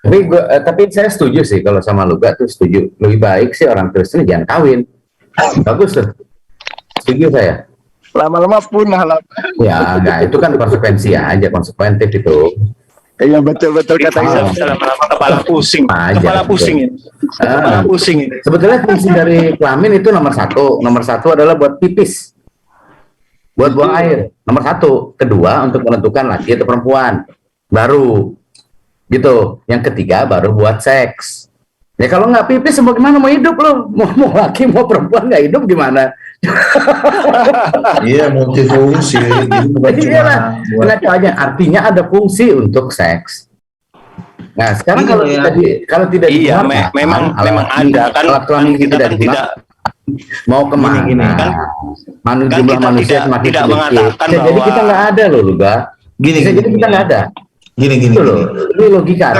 Tapi saya setuju sih kalau sama lu gak tuh setuju. Lebih baik sih orang Kristen jangan kawin. Bagus tuh. Setuju saya. Lama-lama punah lah. Ya, enggak, itu kan konsekuensi aja, konsekuentif itu. Iya betul kata Isa. Lama-lama kepala pusing. Kepala pusing ini. Kepala pusing ini. Sebetulnya fungsi dari kelamin itu nomor satu. Nomor satu adalah buat pipis. Buat buang air. Nomor satu. Kedua untuk menentukan laki atau perempuan. Baru. Gitu. Yang ketiga baru buat seks. Ya kalau nggak pipis mau gimana, mau hidup lo, mau laki mau perempuan nggak hidup gimana? Iya, multifungsi. Iyalah, artinya ada fungsi untuk seks. Nah sekarang kalau tidak memang ada kan, alat kelamin kita tidak mau kemana? Jumlah manusia semakin sedikit. Jadi kita nggak ada loh, Luga. Jadi kita nggak ada. Gini. Ini logika.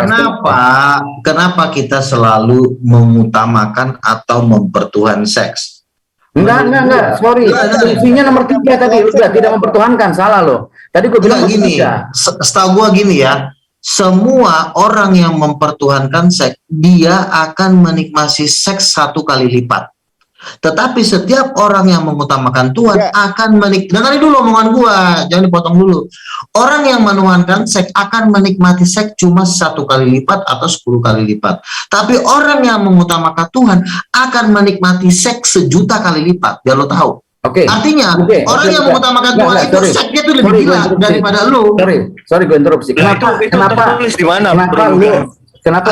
Kenapa kita selalu mengutamakan atau mempertuhan seks? Enggak. Sorry. Fungsinya nomor 3 tadi. Udah tidak mempertuhankan. Salah loh. Tadi gue bilang gini. Setahu gue gini ya. Semua orang yang mempertuhankan seks, dia akan menikmati seks 1 kali lipat. Tetapi setiap orang yang mengutamakan Tuhan akan dengarin dulu omongan gua, jangan dipotong dulu. Orang yang menuhankan seks akan menikmati seks cuma 1 kali lipat atau 10 kali lipat. Tapi orang yang mengutamakan Tuhan akan menikmati seks 1.000.000 kali lipat. Biar lo tahu. Artinya orang yang mengutamakan Tuhan itu seksnya tuh lebih gila daripada lu. Sorry gue interupsi. Kenapa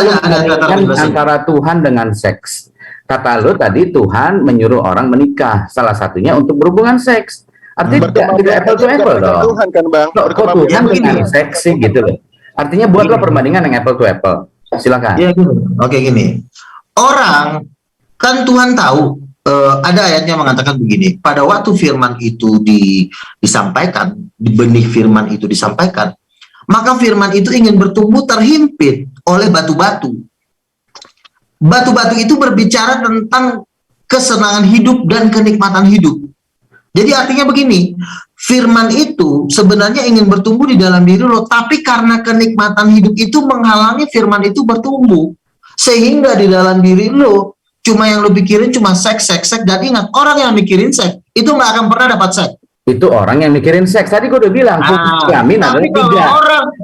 lu mengaitkan antara Tuhan dengan seks? Kata lu tadi Tuhan menyuruh orang menikah, salah satunya untuk berhubungan seks. Artinya tidak apple to apple dong. Tuhan kan Bang. Kok Tuhan dengan seks sih gitu loh. Artinya buatlah perbandingan yang apple to apple. Silakan. Iya gini. Oke gini. Orang kan Tuhan tahu ada ayatnya mengatakan begini. Pada waktu firman itu disampaikan, benih firman itu disampaikan, maka firman itu ingin bertumbuh terhimpit oleh batu-batu. Batu-batu itu berbicara tentang kesenangan hidup dan kenikmatan hidup. Jadi artinya begini, firman itu sebenarnya ingin bertumbuh di dalam diri lo, tapi karena kenikmatan hidup itu menghalangi firman itu bertumbuh. Sehingga di dalam diri lo, cuma yang lo pikirin cuma seks. Dan ingat, orang yang mikirin seks, itu nggak akan pernah dapat seks. Itu orang yang mikirin seks. Tadi gue udah bilang, kelamin adalah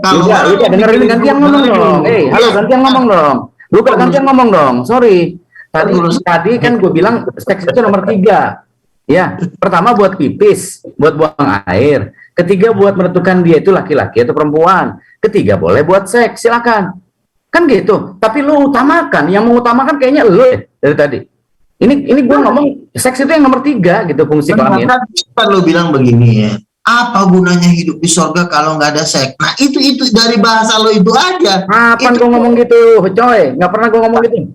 3. Udah dengerin gantian ngomong dong. Halo, gantian ngomong dong. Lu gantian ngomong dong, sorry. Tadi kan gue bilang seks itu nomor 3. Ya, pertama buat pipis, buat buang air. Ketiga buat menentukan dia itu laki-laki atau perempuan. Ketiga boleh buat seks, silakan. Kan gitu. Tapi lu utamakan, yang mengutamakan kayaknya lu dari tadi. Ini gue ngomong seks itu yang nomor 3 gitu fungsi kelamin. Kan lu bilang begini ya. Apa gunanya hidup di sorga kalau nggak ada seks? Nah itu dari bahasa lo itu aja. Kapan gue ngomong gitu, coy? Nggak pernah gue ngomong gitu.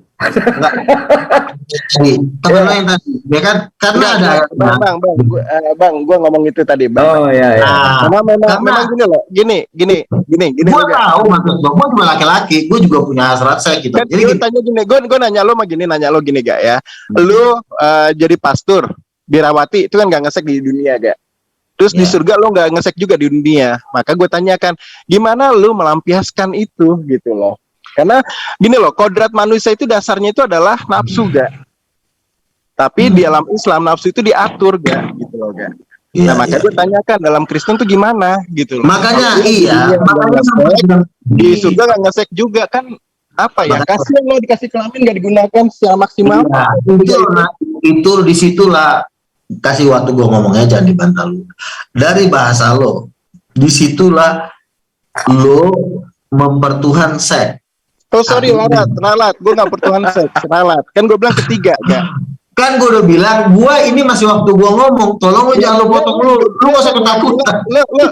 Temen lo yang tadi, ya kan? Karena ada. Bang, gue ngomong itu tadi, Bang. Oh iya. Memang gini loh, gini. Gue tahu maksud gue juga laki-laki, gue juga punya hasrat seks gitu. Kan jadi tanya gini, gue nanya lo gini gak ya? Lo jadi pastor, birawati itu kan nggak ngesek di dunia gak? Terus di surga lo nggak ngesek juga di dunia. Maka gue tanyakan, gimana lo melampiaskan itu gitu loh. Karena gini loh, kodrat manusia itu dasarnya itu adalah nafsu gak. Tapi di dalam Islam nafsu itu diatur gak gitu loh gak. Nah makanya gue tanyakan dalam Kristen tuh gimana gitu loh. Makanya di surga nggak ngesek juga kan. Apa ya, kasihan lo dikasih kelamin gak digunakan secara maksimal. Itu disitulah. Kasih waktu gue ngomongnya, jangan dibantah lu. Dari bahasa lo, disitulah lo mempertuhan seks. Oh sorry, ralat. Gue gak pertuhan seks, ralat. Kan gue bilang ketiga, ya. Kan gue udah bilang, gue ini masih waktu gue ngomong. Tolong lo jangan lo potong lu gak usah ketakutan.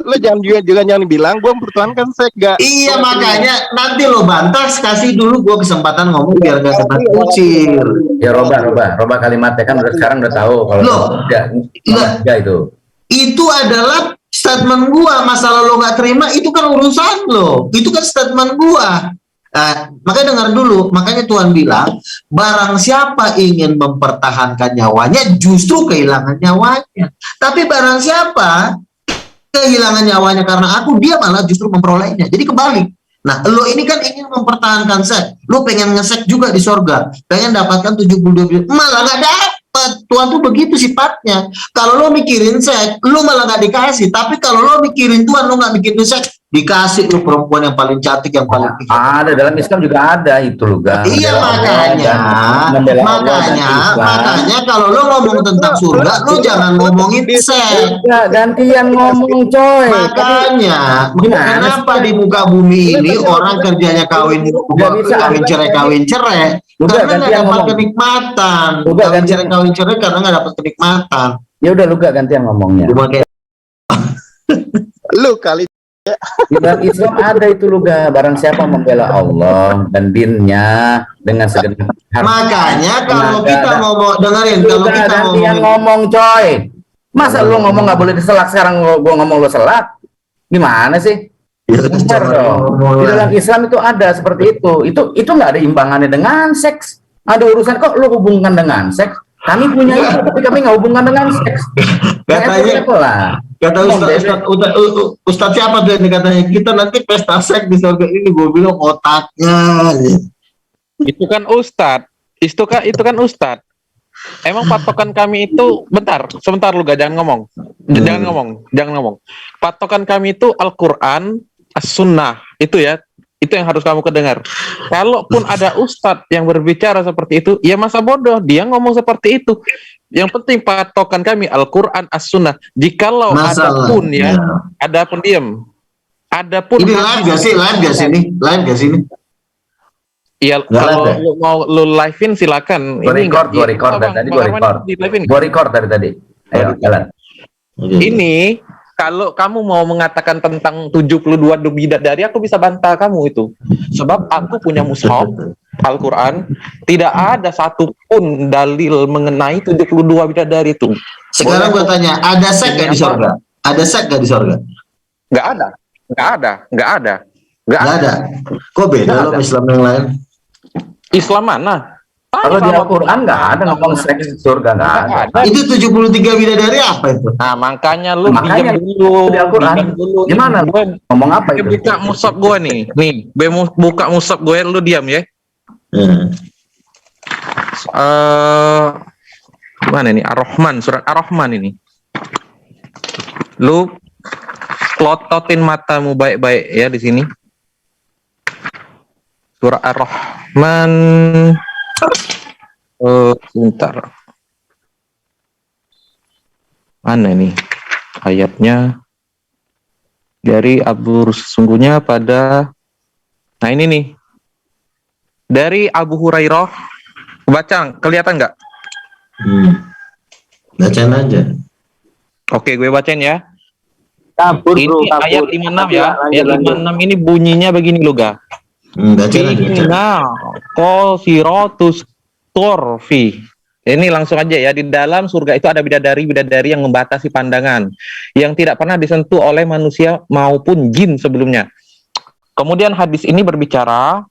Lo jangan bilang gue mempertuhankan seks, gak. Iya makanya nanti lo bantah, kasih dulu gue kesempatan ngomong biar gak kena kucir. Ya roba kalimatnya kan sekarang udah tahu kalau itu. Itu adalah statement gue. Masalah lo gak terima itu kan urusan lo. Itu kan statement gue. Makanya dengar dulu, makanya Tuhan bilang barang siapa ingin mempertahankan nyawanya justru kehilangan nyawanya, tapi barang siapa kehilangan nyawanya karena aku, dia malah justru memperolehnya. Jadi kebalik, Nah, lo ini kan ingin mempertahankan seks. Lo pengen ngesek juga di sorga. Pengen dapatkan 72 miliar. Malah nggak dapet. Tuhan tuh begitu sifatnya. Kalau lo mikirin seks, lo malah nggak dikasih. Tapi kalau lo mikirin Tuhan, lo nggak mikirin seks, dikasih lo perempuan yang paling cantik, yang paling ada dalam Islam juga ada itu loh, Gang. Iya, makanya kalau lo ngomong tentang surga, lo jangan ngomongin seks. Gantian ngomong, coy. Makanya kenapa di muka bumi ini orang kerjanya kawin cerai karena nggak dapat kenikmatan. Kawin cerai karena nggak dapat kenikmatan. Ya udah, lu gak gantian ngomongnya. Lu kali. Di dalam Islam ada itu, lu gak, barang siapa membela Allah dan dinnya dengan segenap hati. Makanya kalau kita ngomong, dengerin, kalau kita ngomong, coy. Masa lu ngomong nggak boleh diselak, sekarang gua ngomong lu selak? Gimana sih? Benar dong. Di dalam Islam itu ada seperti itu. Itu nggak ada imbangannya dengan seks. Ada urusan kok lu hubungkan dengan seks. Kami punya itu, tapi kami nggak hubungkan dengan seks. Kata Ustadz siapa tuh yang katanya kita nanti pesta seks di surga ini, gue bilang otaknya. Itu kan Ustadz. Itu kan Ustadz. Emang patokan kami itu, sebentar lu gak, jangan ngomong. Patokan kami itu Al-Quran, As-Sunnah, itu ya. Itu yang harus kamu kedengar. Kalaupun ada ustadz yang berbicara seperti itu, ya masa bodoh, dia ngomong seperti itu. Yang penting patokan kami Al-Quran, As-Sunnah. Jikalau adapun diam. Adapun ini live gak sih ini? Iya, kalau lu mau lu live-in silakan. Gua record dari tadi. Ayo, jalan. Ini kalau kamu mau mengatakan tentang 72 bidadari, aku bisa bantah kamu itu. Sebab aku punya mushaf Al-Quran, tidak ada satupun dalil mengenai 72 bidadari itu. Sekarang gue tanya, ada seks gak di surga? Ada seks gak di surga? Nggak ada. Kok beda loh Islam yang lain? Islam mana? Kalau di Al-Quran nggak ada ngomong seks surga, nggak ada. Itu 73 bidadari apa itu? Nah, makanya lu diam dulu. Di Al-Quran. Gimana? Gue ngomong apa itu? Buka mushaf gue nih. Gue buka mushaf gue, lu diam ya. Mana nih? Ar-Rahman, surat Ar-Rahman ini. Lu plototin matamu baik-baik ya di sini. Surah Ar-Rahman. Sebentar. Mana nih ayatnya? Dari Abu sesungguhnya pada. Nah ini nih. Dari Abu Hurairah. Baca, kelihatan nggak? Bacain aja. Oke, gue bacain ya. Kabur, ini kabur. Ayat 56 ya. Ayat 56 ini bunyinya begini loh, ga. Inna qasiratus turfi. Ini langsung aja ya, di dalam surga itu ada bidadari-bidadari yang membatasi pandangan, yang tidak pernah disentuh oleh manusia maupun jin sebelumnya. Kemudian hadis ini berbicara,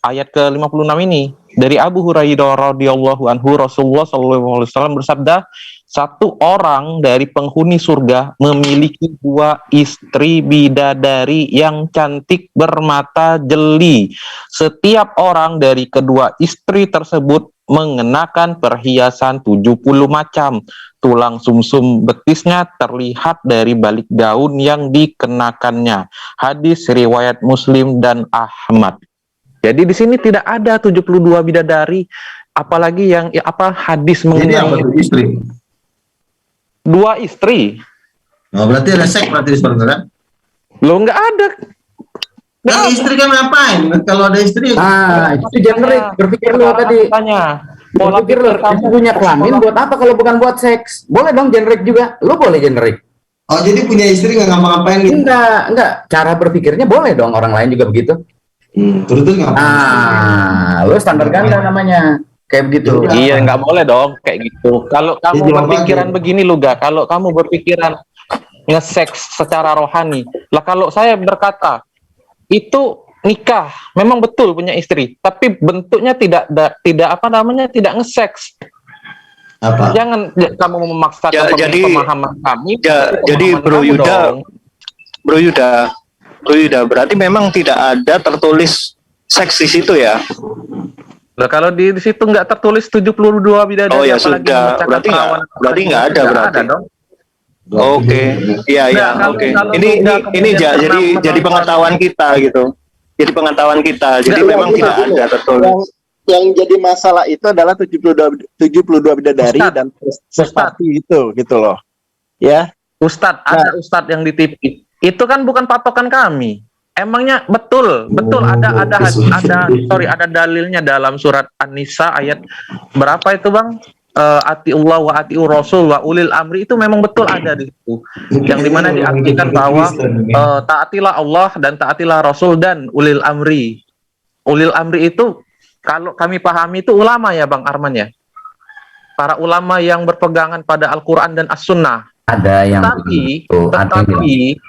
ayat ke-56 ini, dari Abu Hurairah radhiyallahu anhu, Rasulullah sallallahu alaihi wasallam bersabda, satu orang dari penghuni surga memiliki 2 istri bidadari yang cantik bermata jeli. Setiap orang dari kedua istri tersebut mengenakan perhiasan 70 macam. Tulang sumsum betisnya terlihat dari balik gaun yang dikenakannya. Hadis riwayat Muslim dan Ahmad. Jadi di sini tidak ada 72 bidadari, apalagi yang hadis mengenai. Jadi apa istri? 2 istri. Oh, berarti ada seks berarti di surga kan? Lo nggak ada. Nah, istri kan ngapain? Kalau ada istri. Itu generik. Berpikir lo tadi. Pola pikir lo, kamu punya kelamin buat apa kalau bukan buat seks? Boleh dong generik juga. Lo boleh generik. Oh, jadi punya istri nggak ngapa-ngapain gitu? Enggak. Cara berpikirnya boleh dong, orang lain juga begitu. Terus ngapain? Lo standar ganda namanya. Kayak begitu. Iya, nggak boleh dong kayak gitu. Kalau kamu berpikiran begini lu kalau kamu berpikiran nge-seks secara rohani, lah kalau saya berkata itu nikah, memang betul punya istri, tapi bentuknya tidak tidak nge-seks. Apa? Jangan kamu memaksakan pemahaman kami. Jadi Bro Yuda, Oh iya, berarti memang tidak ada tertulis seks di situ ya? Lah kalau di situ nggak tertulis 72 bidadari. Oh ya apalagi sudah, memecahkan berarti perawan. nggak ada berarti. Ada dong. Oke, iya Nah, ya, kalau- oke. kalau Ini udah jadi kemudian jadi menonton- pengetahuan kita gitu. Jadi pengetahuan kita. Jadi Nggak, memang gini, tidak ada tertulis. Yang jadi masalah itu adalah 72 bidadari Ustadz. dan prestasi itu gitu loh. Ya. Ustadz, ada Ustadz yang di TV. Itu kan bukan patokan kami. Emangnya betul ada dalilnya dalam surat An-Nisa ayat berapa itu Bang? Atiullah wa atiur rasul wa ulil amri, itu memang betul ada di situ. Yang dimana diartikan bahwa taatilah Allah dan taatilah Rasul dan ulil amri. Ulil amri itu kalau kami pahami itu ulama ya Bang Arman ya. Para ulama yang berpegangan pada Al-Quran dan As-Sunnah. Ada yang begitu, ada yang bilang.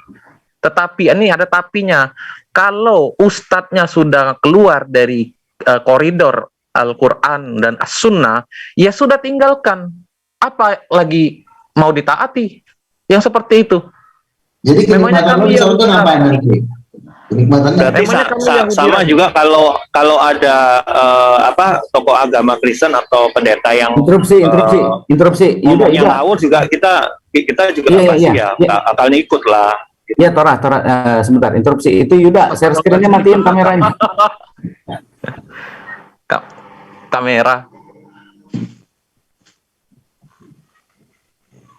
Tetapi ini ada tapinya. Kalau ustadznya sudah keluar dari koridor Al-Quran dan As-Sunnah, ya sudah tinggalkan. Apa lagi mau ditaati? Yang seperti itu. Jadi Memangnya kenikmatan kami lu yang itu ngapain nanti? Kenikmatannya Berarti Emangnya kamu yang sama bilang- juga kalau ada tokoh agama Kristen atau pendeta yang Interupsi. ngomongnya Yuda. ngawur juga kita juga Iya, pasti iya. ya akan ikut lah. Ya, Tora, sebentar, interupsi. Itu Yuda, share screen-nya matiin kameranya. Kamera.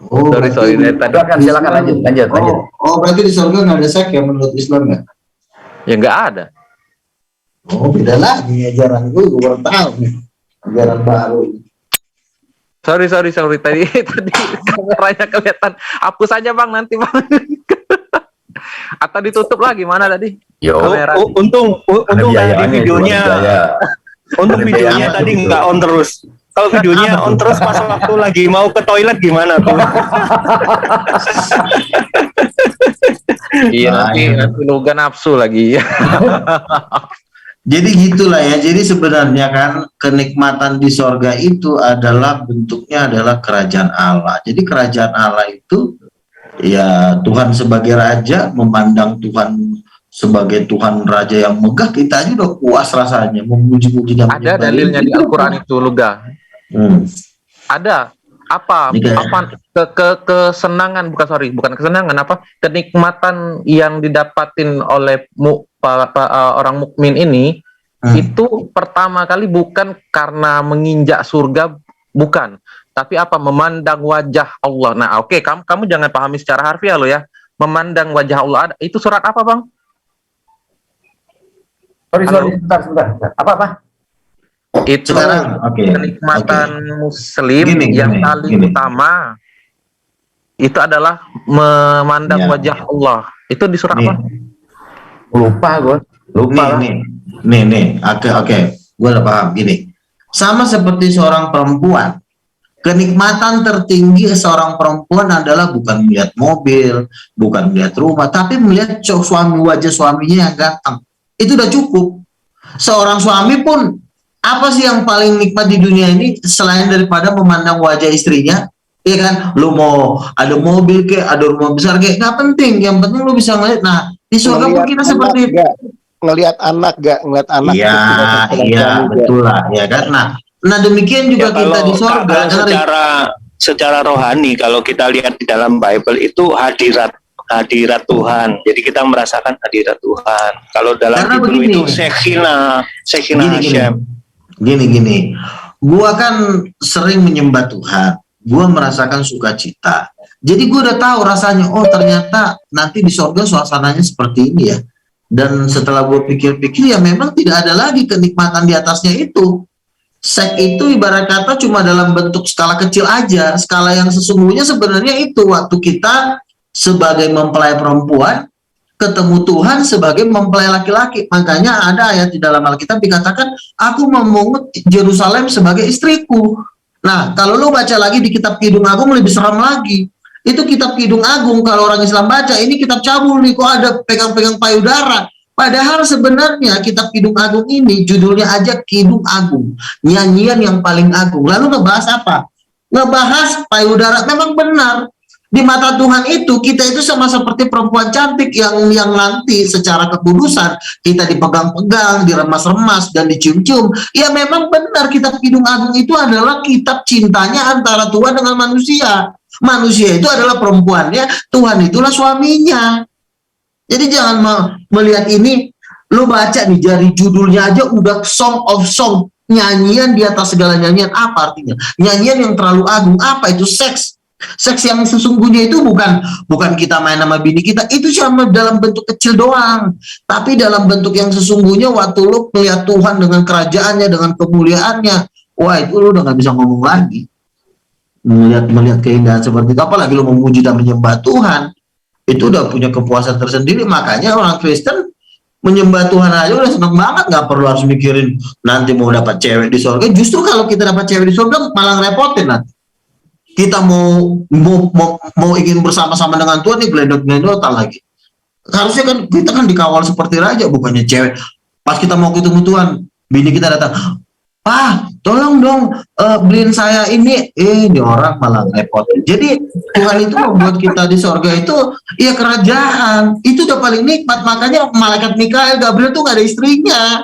Oh, Sorry, berarti- tadi. Silakan lanjut. Oh, berarti di surga nggak ada seks ya menurut Islam ya? Ya nggak ada. Oh, beda lagi ajaran gue baru tahu nih. Ajaran baru. Sorry. Tadi kameranya kelihatan. Hapus aja Bang nanti Bang. Atau ditutup lagi mana tadi? Yo. Kamera. Untung tadi videonya. Untung Ada videonya biayanya tadi gitu. nggak on terus. Kalau videonya on terus pas waktu lagi mau ke toilet gimana tuh? Iya nanti Luga nafsu lagi. Jadi gitulah ya. Jadi sebenarnya kan kenikmatan di sorga itu adalah bentuknya adalah kerajaan Allah. Jadi kerajaan Allah itu ya Tuhan sebagai raja, memandang Tuhan sebagai Tuhan raja yang megah, kita aja udah puas rasanya memuji-muji dan Ada menyembah dalilnya dia. di Al-Quran itu Luga. Ada apa kesenangan bukan kesenangan, apa kenikmatan yang didapatin oleh orang mukmin ini itu pertama kali bukan karena menginjak surga, bukan, tapi apa, memandang wajah Allah. Nah oke, kamu jangan pahami secara harfiah lo ya, memandang wajah Allah. Itu surat apa Bang? Sorry, sebentar. Apa? Itu Sekarang, oke. kenikmatan muslim Gini, yang paling utama itu adalah memandang Ya. wajah Allah. Itu di surat apa? Lupa gue. Lupa lah. Nih. Oke. Gue udah paham. Gini. Sama seperti seorang perempuan. Kenikmatan tertinggi seorang perempuan adalah bukan melihat mobil, bukan melihat rumah, tapi melihat wajah suaminya yang ganteng. Itu udah cukup. Seorang suami pun, apa sih yang paling nikmat di dunia ini selain daripada memandang wajah istrinya? Iya kan, lu mau ada mobil kayak, ada rumah besar kayak, nggak penting. Yang penting lu bisa ngeliat. Nah, di surga pun kita seperti itu. Ngelihat anak. Iya, betul lah, ya kan. Nah demikian juga kita di surga. Secara rohani, kalau kita lihat di dalam Bible itu hadirat Tuhan. Jadi kita merasakan hadirat Tuhan. Kalau dalam Karena Hebrew begini. itu Shekinah Hashem. Gini. Gua kan sering menyembah Tuhan. Gua merasakan sukacita. Jadi gua udah tahu rasanya. Oh ternyata nanti di surga suasananya seperti ini ya. Dan setelah gua pikir-pikir ya memang tidak ada lagi kenikmatan di atasnya itu. Seks itu ibarat kata cuma dalam bentuk skala kecil aja. Skala yang sesungguhnya sebenarnya itu waktu kita sebagai mempelai perempuan ketemu Tuhan sebagai mempelai laki-laki. Makanya ada ayat di dalam Alkitab dikatakan, aku memungut Yerusalem sebagai istriku. Nah, kalau lu baca lagi di kitab Kidung Agung lebih seram lagi. Itu kitab Kidung Agung, kalau orang Islam baca, ini kitab cabul nih, kok ada pegang-pegang payudara. Padahal sebenarnya kitab Kidung Agung ini judulnya aja Kidung Agung, nyanyian yang paling agung. Lalu ngebahas apa? Ngebahas payudara. Memang benar, Di mata Tuhan itu kita itu sama seperti perempuan cantik yang nanti secara kekudusan kita dipegang-pegang, diremas-remas dan dicium-cium. Ya memang benar, kitab Kidung Agung itu adalah kitab cintanya antara Tuhan dengan manusia. Manusia itu adalah perempuannya, Tuhan itulah suaminya. Jadi jangan melihat ini, lu baca nih dari judulnya aja udah Song of Song, nyanyian di atas segala nyanyian. Apa artinya? Nyanyian yang terlalu agung. Apa itu? Seks. Seks yang sesungguhnya itu bukan kita main sama bini kita, itu cuma dalam bentuk kecil doang. Tapi dalam bentuk yang sesungguhnya waktu lu melihat Tuhan dengan kerajaannya, dengan kemuliaannya, wah itu lu udah gak bisa ngomong lagi. Melihat keindahan seperti itu, apalagi lu memuji dan menyembah Tuhan, itu udah punya kepuasan tersendiri. Makanya orang Kristen menyembah Tuhan aja udah seneng banget, nggak perlu harus mikirin nanti mau dapat cewek di surga. Justru kalau kita dapat cewek di surga malah ngerepotin nanti. Kita mau ingin bersama-sama dengan Tuhan nih, gelendot-gelendotan lagi. Harusnya kan kita kan dikawal seperti raja, bukannya cewek. Pas kita mau ketemu Tuhan, bini kita datang, "Pak, tolong dong beliin saya ini." Ini orang malah ngerepotin. Jadi Tuhan itu membuat kita di surga itu ya kerajaan. Itu udah paling nikmat. Makanya malaikat Mikael, Gabriel tuh nggak ada istrinya.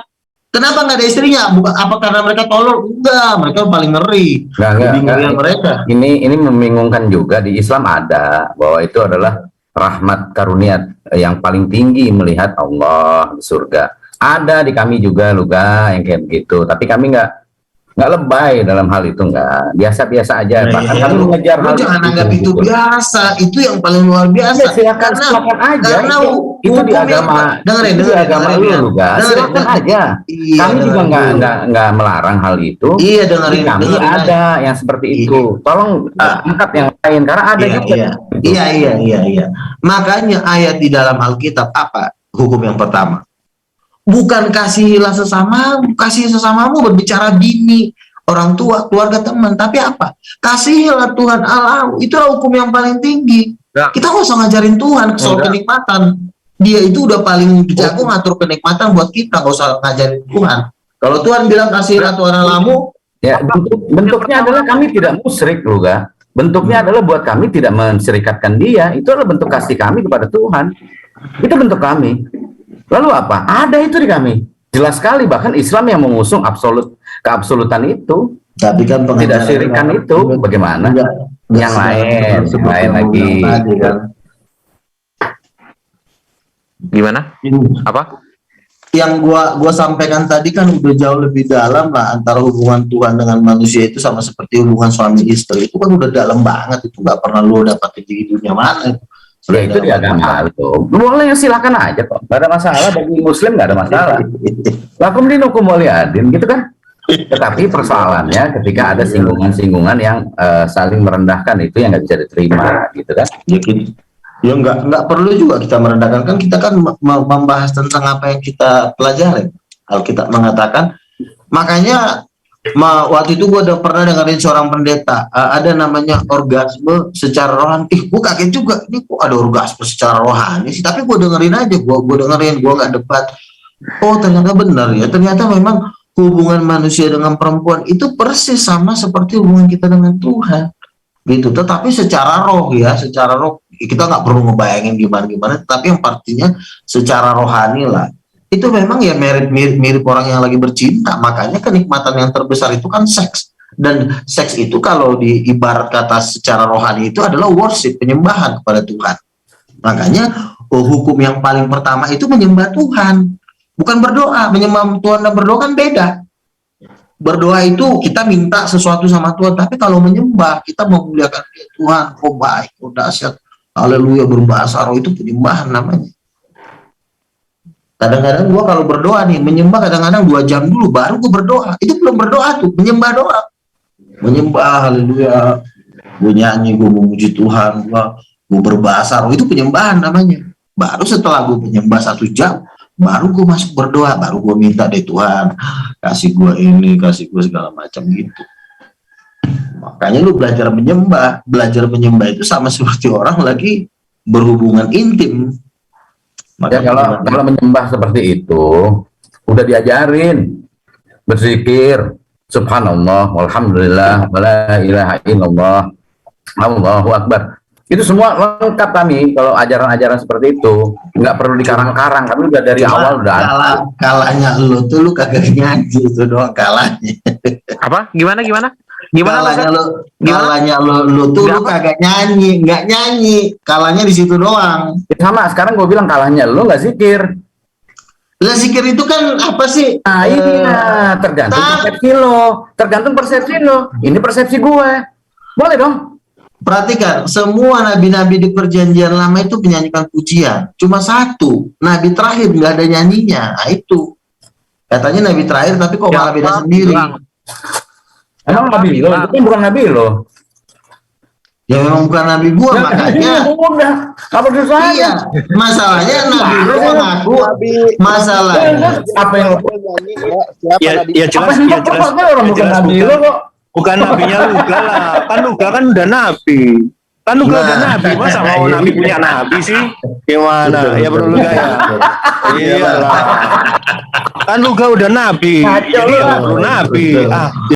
Kenapa nggak ada istrinya? Bukan apa karena mereka tolol? Enggak, mereka paling ngeri. Lebih ngeri mereka. Ini membingungkan juga. Di Islam ada bahwa itu adalah rahmat karunia yang paling tinggi melihat Allah di surga. Ada di kami juga Luga yang kayak begitu. Tapi kami nggak lebay dalam hal itu, nggak biasa-biasa aja. Bahkan kami mengejar hal jangan anggap itu biasa. Itu yang paling luar biasa. Ya, silakan aja. Itu di agama. Dengerin agama lu juga. Silakan aja. Iya, kami juga nggak melarang hal itu. Iya, dengerin. Kami ada yang seperti itu. Tolong angkat yang lain karena ada juga. Iya. Makanya ayat di dalam Alkitab apa? Hukum yang pertama. Bukan kasihilah sesamamu, kasih sesamamu berbicara bini, orang tua, keluarga, teman. Tapi apa? Kasihilah Tuhan Allahmu. Itulah hukum yang paling tinggi. Ya. Kita nggak usah ngajarin Tuhan soal kenikmatan. Dia itu udah paling jago ngatur kenikmatan buat kita. Nggak usah ngajarin Tuhan. Kalau Tuhan bilang kasihilah Tuhan Allahmu, ya bentuknya adalah kami tidak musyrik, Luga. Bentuknya adalah buat kami tidak menserikatkan dia. Itu adalah bentuk kasih kami kepada Tuhan. Itu bentuk kami. Lalu apa? Ada itu di kami. Jelas sekali, bahkan Islam yang mengusung keabsolutan itu. Tapi kan tidak syirikan itu bagaimana? Yang lain lagi. Gimana? Apa? Yang gua sampaikan tadi kan udah jauh lebih dalam lah, antara hubungan Tuhan dengan manusia itu sama seperti hubungan suami istri. Itu kan udah dalam banget, itu nggak pernah lu dapat di dunia mana. Ya, itu di agama itu. Boleh, silakan aja kok. Gak ada masalah, bagi muslim gak ada masalah. Lakum dinukum waliyadin gitu kan. Tetapi persoalannya ketika ada singgungan-singgungan yang saling merendahkan, itu yang nggak bisa diterima gitu kan. Ya nggak perlu juga kita merendahkan, kan kita kan membahas tentang apa yang kita pelajari. Alkitab mengatakan, makanya waktu itu gue udah pernah dengerin seorang pendeta, ada namanya orgasme secara rohani. Gue kaget juga, ini kok ada orgasme secara rohani sih. Tapi gue dengerin aja, gue dengerin, gue nggak debat. Oh ternyata benar ya, ternyata memang hubungan manusia dengan perempuan itu persis sama seperti hubungan kita dengan Tuhan gitu. Tetapi secara roh ya, secara roh kita nggak perlu ngebayangin gimana, tapi yang pastinya secara rohani lah. Itu memang ya mirip orang yang lagi bercinta. Makanya kenikmatan yang terbesar itu kan seks. Dan seks itu kalau diibarat kata secara rohani itu adalah worship, penyembahan kepada Tuhan. Makanya hukum yang paling pertama itu menyembah Tuhan, bukan berdoa. Menyembah Tuhan dan berdoa kan beda. Berdoa itu kita minta sesuatu sama Tuhan, tapi kalau menyembah kita memuliakan Tuhan. Oh baik, oh dahsyat, haleluya, berbahasa roh, itu penyembahan namanya. Kadang-kadang gue kalau berdoa nih, menyembah kadang-kadang 2 jam dulu baru gue berdoa. Itu belum berdoa tuh, menyembah doa. Menyembah, haleluya, gue nyanyi, gue memuji Tuhan, gue berbahasa roh, itu penyembahan namanya. Baru setelah gue menyembah 1 jam, baru gue masuk berdoa, baru gue minta deh Tuhan, kasih gue ini, kasih gue segala macam gitu. Makanya lu belajar menyembah itu sama seperti orang lagi berhubungan intim. Ya, kalau menyembah seperti itu udah diajarin berzikir subhanallah walhamdulillah wala ilaha illallah Allahu akbar. Itu semua lengkap kami kalau ajaran-ajaran seperti itu. Nggak perlu dikarang-karang, kami udah dari awal udah ada. Kalahnya lu tuh lu kagak nyanyi itu doang kalahnya. Apa? Gimana? Kalahnya lu tuh lu kagak nyanyi, nggak nyanyi. Kalahnya di situ doang. Sama, sekarang gue bilang kalahnya lu nggak zikir. Lah zikir itu kan apa sih? Nah iya, tergantung persepsi lo. Tergantung persepsi lo. Ini persepsi gue. Boleh dong. Perhatikan, semua nabi-nabi di perjanjian lama itu menyanyikan pujian. Cuma satu, nabi terakhir nggak ada nyanyinya. Nah itu. Katanya nabi terakhir, tapi kok malah beda sendiri. Emang nabi lo? Itu kan bukan nabi lo. Ya memang bukan nabi gua, makanya. Udah, apa susahnya? Iya, masalahnya nabi gua ngaku. Masalahnya. Apa yang Ya jelas orang bukan nabi lo kok. Bukan nabinya Luga lah, kan Luga kan udah nabi. Kan Luga udah nabi, masa mau nabi punya nabi sih? Gimana? Ya perlu Luga ya. Iyalah. Kan Luga udah nabi, jadi ya perlu nabi.